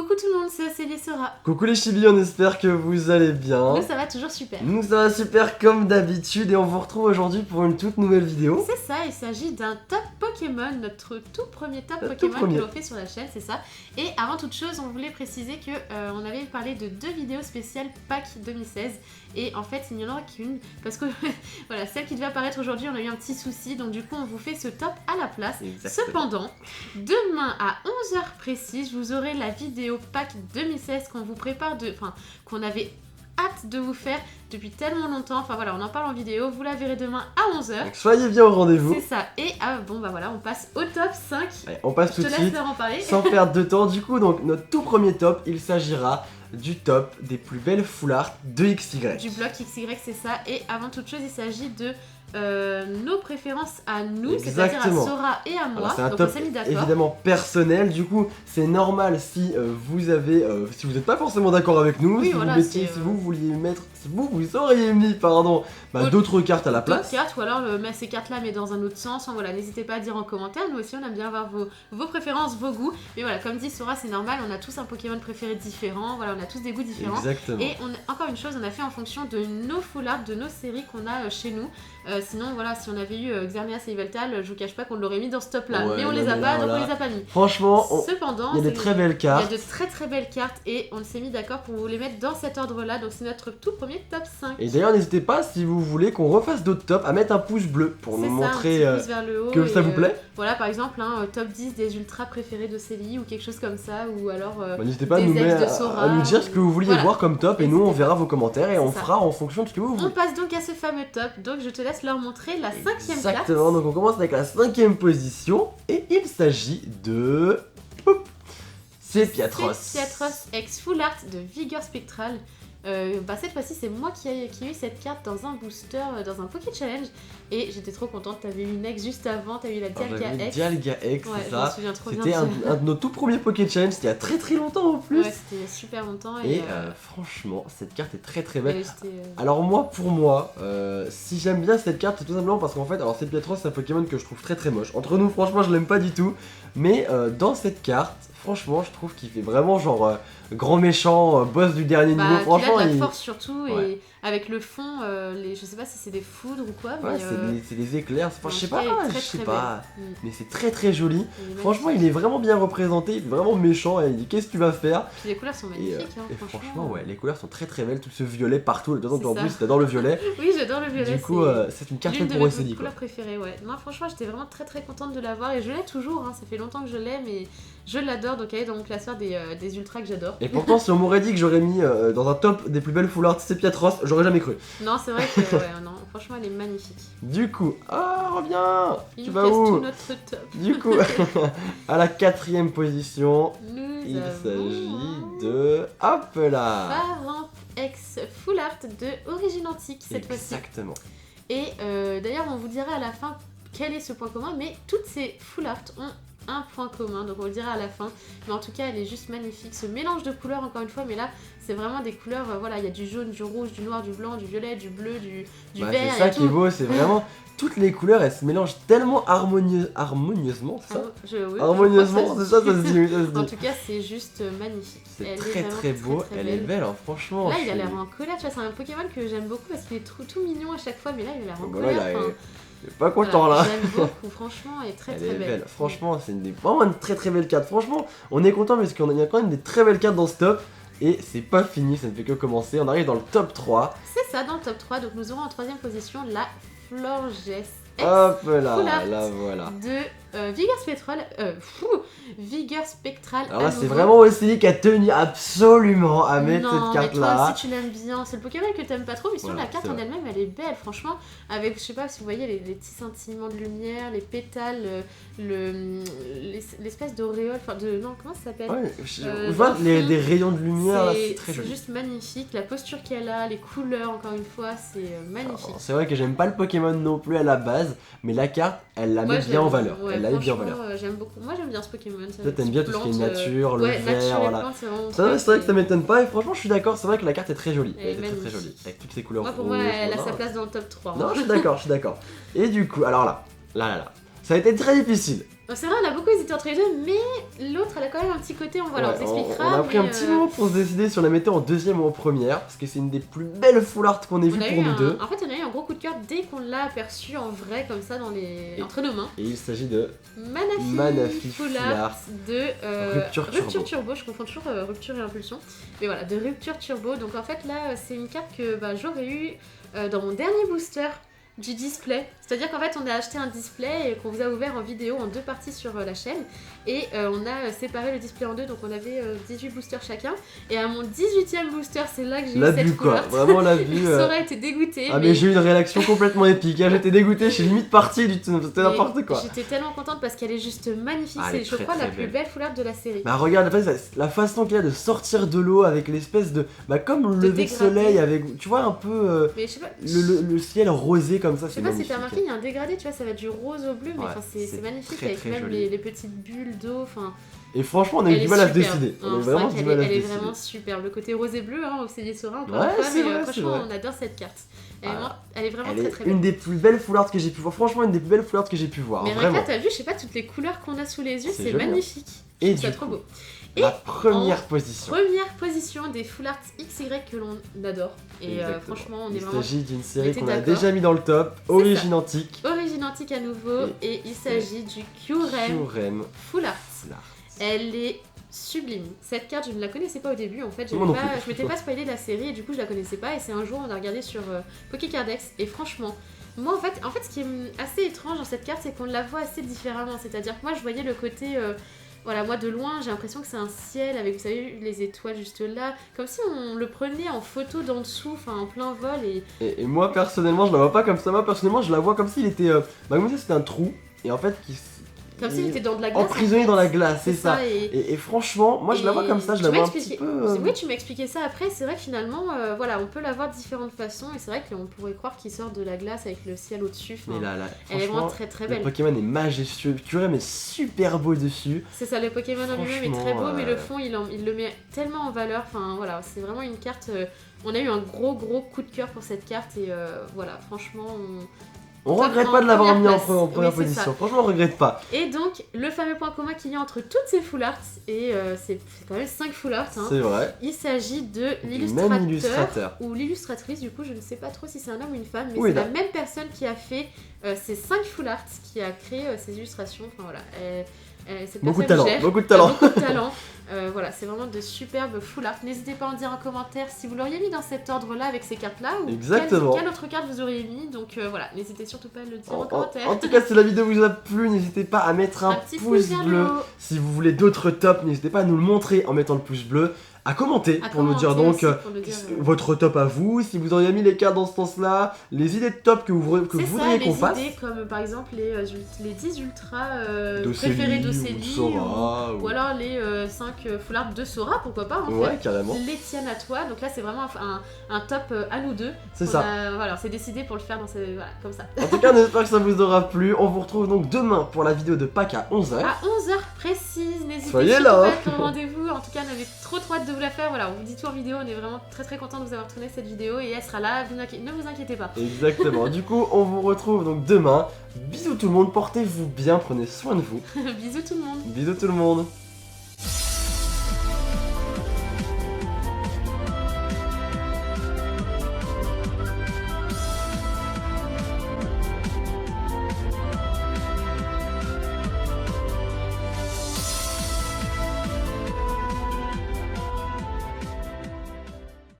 Coucou tout le monde, c'est Océlie Sora. Coucou les chibis, on espère que vous allez bien. Nous ça va toujours super. Nous ça va super comme d'habitude et on vous retrouve aujourd'hui pour une toute nouvelle vidéo. C'est ça, il s'agit d'un top Pokémon, notre tout premier top Tout Pokémon premier. que l'on fait sur la chaîne, c'est ça. Et avant toute chose, on voulait préciser que on avait parlé de 2 vidéos spéciales PAK 2016 et en fait il n'y en aura qu'une parce que voilà, celle qui devait apparaître aujourd'hui, on a eu un petit souci, donc du coup on vous fait ce top à la place. Exactement. Cependant, demain à 11h précise, vous aurez la vidéo PAK 2016 qu'on vous prépare qu'on avait hâte de vous faire depuis tellement longtemps. Enfin voilà, on en parle en vidéo, vous la verrez demain à 11h. Donc soyez bien au rendez-vous. C'est ça. Et bon bah voilà, on passe au top 5. Allez, on passe tout Je de te laisse suite leur en parler. sans perdre de temps. Du coup, donc notre tout premier top, il s'agira du top des plus belles foulards de XY. Du bloc XY, c'est ça. Et avant toute chose, il s'agit de nos préférences à nous, c'est-à-dire à Exactement. Sora et à moi. Alors, c'est un Donc top on s'est mis d'accord. évidemment personnel, du coup c'est normal si vous avez, si vous n'êtes pas forcément d'accord avec nous, Oui, si voilà, vous mettiez, c'est, si vous vouliez mettre, si vous auriez mis pardon, d'autres cartes à la D'autres place. cartes, ou alors mettre ces cartes-là mais dans un autre sens. Enfin, voilà, n'hésitez pas à dire en commentaire. Nous aussi, on aime bien avoir vos préférences, vos goûts. Mais voilà, comme dit Sora, c'est normal. On a tous un Pokémon préféré différent. Voilà, on a tous des goûts différents. Exactement. Et encore une chose, on a fait en fonction de nos foulards, de nos séries qu'on a chez nous. Sinon, voilà, si on avait eu Xerneas et Yveltal, je vous cache pas qu'on l'aurait mis dans ce top-là. Ouais, mais on non, les a mais pas, là, donc voilà. on les a pas mis. Franchement, Cependant, il y a des très belles il y a cartes. de très très belles cartes et on s'est mis d'accord pour vous les mettre dans cet ordre-là. Donc c'est notre tout premier top 5. Et d'ailleurs, n'hésitez pas si vous voulez qu'on refasse d'autres tops à mettre un pouce bleu pour C'est nous ça, montrer un petit pouce vers le haut que et, ça vous plaît. Voilà, par exemple, top 10 des ultras préférés de Célie ou quelque chose comme ça. Ou alors. N'hésitez pas à des nous, ex de Sora, à nous dire ce que vous vouliez voilà. voir comme top et nous on N'hésitez verra vos commentaires et on C'est ça. fera en fonction de ce que vous On voulez. passe donc à ce fameux top. Donc je te laisse leur montrer la 5ème carte. Exactement, donc on commence avec la 5ème position et il s'agit de... C'est Piatros. C'est Piatros ex Full Art de Vigueur Spectral. Cette fois-ci, c'est moi qui ai eu cette carte dans un booster, dans un Poké Challenge. Et j'étais trop contente. T'avais eu une ex juste avant, t'as eu la Dialga X. Dialga X, Ouais, c'est je m'en ça. souviens trop bien. C'était un de nos tout premiers Poké Challenge, c'était il y a très très longtemps en plus. Ouais, c'était il y a super longtemps. Et franchement, cette carte est très très belle. et j'étais, Alors pour moi, si j'aime bien cette carte, c'est tout simplement parce qu'en fait, alors c'est Piatros, c'est un Pokémon que je trouve très très moche. Entre nous, franchement, je l'aime pas du tout. Mais dans cette carte, franchement, je trouve qu'il fait vraiment genre grand méchant, boss du dernier niveau. Puis Franchement, là, de la il... force surtout, Ouais. et avec le fond, je sais pas si c'est des foudres ou quoi, mais Ouais, c'est des éclairs, enfin, je sais pas, belle. mais c'est très très joli. Il est Franchement, magnifique. il est vraiment bien représenté, il est vraiment méchant et il dit qu'est-ce que tu vas faire. Puis les couleurs sont magnifiques, Et hein, franchement, ouais, les couleurs sont très très belles, tout ce violet partout. De toute façon, en C'est plus, ça. t'adores le violet. Oui, j'adore le violet. Du coup, c'est une carte l'une faite de pour mes Océlie, quoi. couleurs préférées, ouais. Non, franchement, j'étais vraiment très très contente de l'avoir et je l'ai toujours, hein. Ça fait longtemps que je l'ai, mais je l'adore, donc elle est dans mon classeur des ultras que j'adore. Et pourtant, si on m'aurait dit que j'aurais mis dans un top des plus belles foulards c'est Piatros, j'aurais jamais cru. Non, c'est vrai que, ouais, non, franchement, elle est magnifique. Du coup, reviens. Il Tu nous vas casse où tout notre top. Du coup, à la 4ème position, Nous il avons s'agit de... Hop là. Parent ex Full Art de Origine Antique cette fois-ci. Exactement. Et d'ailleurs, on vous dira à la fin quel est ce point commun, mais toutes ces Full Art ont un point commun, donc on le dira à la fin. Mais en tout cas, elle est juste magnifique. Ce mélange de couleurs, encore une fois, mais là, c'est vraiment des couleurs, voilà, il y a du jaune, du rouge, du noir, du blanc, du violet, du bleu, du Bah, vert. c'est il y ça a qui est tout. beau, c'est vraiment... Toutes les couleurs, elles se mélangent tellement harmonieusement, c'est ça Oui, Harmonieusement, je crois c'est ça, que ça se dit, oui, ça se En dit. tout cas, c'est juste magnifique. C'est Elle est très vraiment très beau, très elle est belle, hein, franchement. Là, je il a suis- l'air en colère, tu vois, c'est un Pokémon que j'aime beaucoup parce qu'il est tout mignon à chaque fois, mais là, il a l'air en Voilà, colère. il enfin, est pas content voilà, là. J'aime beaucoup, franchement, elle est très Elle très est belle. belle, franchement, c'est vraiment une très très belle carte. Franchement, on est content parce qu'il y a quand même des très belles cartes dans ce top. Et c'est pas fini, ça ne fait que commencer. On arrive dans le top 3. C'est ça, dans le top 3, donc nous aurons en 3ème position la Florges X Hop Full là, Art là voilà. de Vigueur Spectral. Vigueur Spectral. Alors là, à c'est nouveau. vraiment Océlie qui a tenu absolument à mettre Non, cette carte mais toi là. aussi tu l'aimes bien. C'est le Pokémon que t'aimes pas trop, mais sinon Voilà, la carte c'est en vrai. elle-même elle est belle, franchement. Avec, je sais pas si vous voyez les petits scintillements de lumière, les pétales, l'espèce d'auréole, enfin non, comment ça s'appelle Ouais, je dans vois le fond, des rayons de lumière là, c'est très C'est joli. juste magnifique, la posture qu'elle a, les couleurs, encore une fois, c'est magnifique. Alors, c'est vrai que j'aime pas le Pokémon non plus à la base, mais la carte, elle la Moi, met je bien en l'aime, valeur. ouais, Elle la met bien en franchement, valeur. j'aime beaucoup. Moi j'aime bien ce Pokémon. Toi, t'aimes bien tout ce qui est nature, le ouais, vert, nature et voilà. plantes, c'est vraiment C'est vrai très- que ça m'étonne pas, et franchement, je suis d'accord, c'est vrai que la carte est très jolie. Elle est est très très magnifique. jolie, avec toutes ces couleurs Moi pour rouges, moi elle a voilà. sa place dans le top 3. Non, je suis d'accord, je suis d'accord. Et du coup, alors là. Ça a été très difficile. Donc c'est vrai, on a beaucoup hésité entre les deux, mais l'autre, elle a quand même un petit côté, voilà, Ouais, on vous expliquera. on a pris un petit moment pour se décider si on la mettait en deuxième ou en première, parce que c'est une des plus belles full art qu'on ait vues pour nous deux. En fait, on a eu un gros coup de cœur dès qu'on l'a aperçu en vrai, comme ça, entre nos mains. Et il s'agit de Manafi full art de Rupture Turbo. Je confonds toujours Rupture et Impulsion. Mais voilà, de Rupture Turbo. Donc en fait, là, c'est une carte que j'aurais eu dans mon dernier booster du display. C'est-à-dire qu'en fait, on a acheté un display qu'on vous a ouvert en vidéo en 2 parties sur la chaîne. Et on a séparé le display en 2, donc on avait 18 boosters chacun. Et à mon 18ème booster, c'est là que j'ai eu cette full art. Vraiment la vue. Sora était dégoûté. Ah mais j'ai eu une réaction complètement épique, hein. J'étais dégoûté, je suis limite parti du tout, c'était n'importe quoi. J'étais tellement contente parce qu'elle est juste magnifique, Ah, c'est je crois la plus belle full art de la série. Bah regarde, la façon qu'il a de sortir de l'eau avec l'espèce de... comme le lever de soleil avec, tu vois un peu mais je sais pas, le ciel rosé comme ça, c'est magnifique. Je sais pas si t'as remarqué, il y a un dégradé, tu vois, ça va du rose au bleu, mais c'est magnifique très, avec très même joli. les petites bulles d'eau, enfin... Et franchement, on a eu du mal à se décider. On a vraiment du mal à se décider. Elle est vraiment superbe. Le côté rose et bleu, au CD Sora, encore une fois, mais franchement, on adore cette carte. Elle est vraiment très très belle. Une des plus belles full art que j'ai pu voir. Franchement, une des plus belles full art que j'ai pu voir. Mais vraiment. Raka, t'as vu, je sais pas, toutes les couleurs qu'on a sous les yeux, c'est magnifique. Et c'est trop beau. La première position. Première position des full art XY que l'on adore. Et franchement, on est vraiment. Il s'agit d'une série qu'on a déjà mis dans le top, Origine Antique. Origine Antique à nouveau, et il s'agit du Kyurem Full Art. Elle est sublime. Cette carte, je ne la connaissais pas au début. En fait, je m'étais pas spoilé la série et du coup, je la connaissais pas. Et c'est un jour, on a regardé sur Pokécardex. Et franchement, moi, en fait, ce qui est assez étrange dans cette carte, c'est qu'on la voit assez différemment. C'est-à-dire que moi, je voyais le côté. Voilà, moi de loin, j'ai l'impression que c'est un ciel avec, vous savez, les étoiles juste là. Comme si on le prenait en photo d'en dessous, en plein vol. Et moi, personnellement, je la vois pas comme ça. Moi, personnellement, je la vois comme s'il était. Comme si c'était un trou. Et en fait, comme s'il était dans de la glace. Emprisonné dans la glace, c'est ça. Et franchement, moi je la vois comme ça, je la vois un petit peu... Oui, tu m'as expliqué ça après, c'est vrai que finalement, on peut la voir de différentes façons, et c'est vrai qu'on pourrait croire qu'il sort de la glace avec le ciel au-dessus. Mais là, elle est vraiment très très belle. Le Pokémon est majestueux, Kyurem est super beau dessus. C'est ça, le Pokémon en lui-même est très beau, mais le fond, il le met tellement en valeur. Enfin voilà, c'est vraiment une carte... on a eu un gros coup de cœur pour cette carte, et voilà, franchement... On regrette pas de l'avoir mis en première position, franchement on regrette pas. Et donc, le fameux point commun qu'il y a entre toutes ces full arts, et c'est quand même 5 full arts, c'est vrai. Il s'agit de l'illustrateur ou l'illustratrice, du coup je ne sais pas trop si c'est un homme ou une femme, mais c'est la même personne qui a fait ces 5 full arts, qui a créé ces illustrations, enfin voilà. Beaucoup de talent. Voilà, c'est vraiment de superbes full art. N'hésitez pas à en dire en commentaire si vous l'auriez mis dans cet ordre-là avec ces cartes-là, ou quelle autre carte vous auriez mis. Donc voilà, n'hésitez surtout pas à le dire en commentaire. En tout cas, si la vidéo vous a plu, n'hésitez pas à mettre un pouce bleu. Si vous voulez d'autres tops, n'hésitez pas à nous le montrer en mettant le pouce bleu. À commenter pour nous dire donc votre top à vous, si vous auriez mis les cartes dans ce sens-là, les idées de top que vous voudriez qu'on fasse. Les idées comme par exemple les 10 ultras préférés d'Océlie, ou alors les 5 full art de Sora, pourquoi pas en fait. Carrément. Les tiennes à toi, donc là c'est vraiment un top à nous deux. C'est ça. Voilà, on s'est décidé pour le faire comme ça. En tout cas, j'espère que ça vous aura plu. On vous retrouve donc demain pour la vidéo de Pâques à 11h. À 11h précise, n'hésitez Soyez pas là. à être au rendez-vous. En tout cas, on avait trop hâte de vous la faire. Voilà, on vous dit tout en vidéo. On est vraiment très contents de vous avoir tourné cette vidéo et elle sera là. Ne vous inquiétez pas. Exactement. Du coup, on vous retrouve donc demain. Bisous tout le monde. Portez-vous bien. Prenez soin de vous. Bisous tout le monde. Bisous tout le monde.